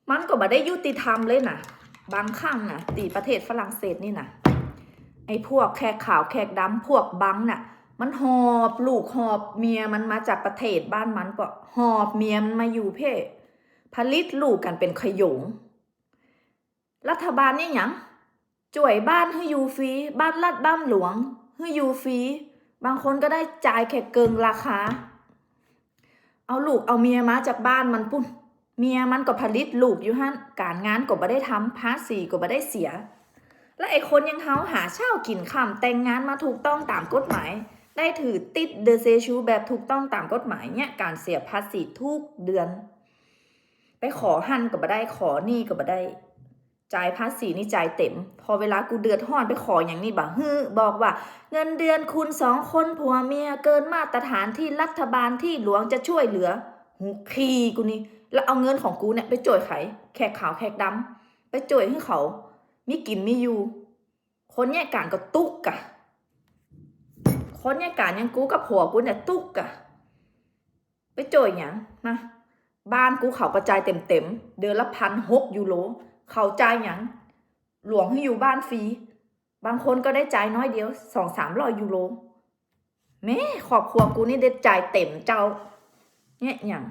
มันก็บ่ได้ยุติธรรมเลยนะบางครั้งนะตีประเทศฝรั่งเศสนี่นะไอ้พวกแขกขาวแขกดำพวกบังน่ะมันหอบลูกหอบเมียมันมาจากประเทศบ้านมันก็หอบเมียมันมาอยู่เพ่ผลิตลูกกันเป็นขโยงรัฐบาลนี่หยังจ่วยบ้านให้อยู่ฟรีบ้านรัฐบ้านหลวงให้อยู่ฟรีบางคนก็ได้จ่ายแค่เกินราคาเอาลูกเอาเมียมาจากบ้านมันปุ่นเมียมันก็ผลิตลูกอยู่ฮั่นการงานก็บ่ได้ทำภาษีก็บ่ได้เสียและไอ้คนยังเฮาหาเช่ากินค่ำแต่งงานมาถูกต้องตามกฎหมายได้ถือติดเดอะเซชูแบบถูกต้องตามกฎหมายเนี่ยการเสียภาษีทุกเดือนไปขอหั่นก็บ่ได้ขอนี่ก็บ่ได้จ่ายภาษีนี่จ่ายเต็มพอเวลากูเดือดร้อนไปขออย่างนี้บ่ฮือบอกว่าเงินเดือนคุณ2 คนผัวเมียเกินมาตรฐานที่รัฐบาลที่หลวงจะช่วยเหลือหูขี้กูนี่แล้วเอาเงินของกูเนี่ยไปจ่วยไขแขกขาวแขกดำไปจ่วยให้เขามีกินมีอยู่คนแยกการก็ตุกกะคนแยกการยังกูกับผัวกูเนี่ยตุกกะไปจ่วยอย่างนะบ้านกูเขากระจายเต็มเดือนละ1,600 ยูโรเขาจ่ายอย่างหลวงให้อยู่บ้านฟรีบางคนก็ได้จ่ายน้อยเดียว200-300 ยูโรแม่ครอบครัวกูนี่ได้จ่ายเต็มเจ้าเนี่ยอย่าง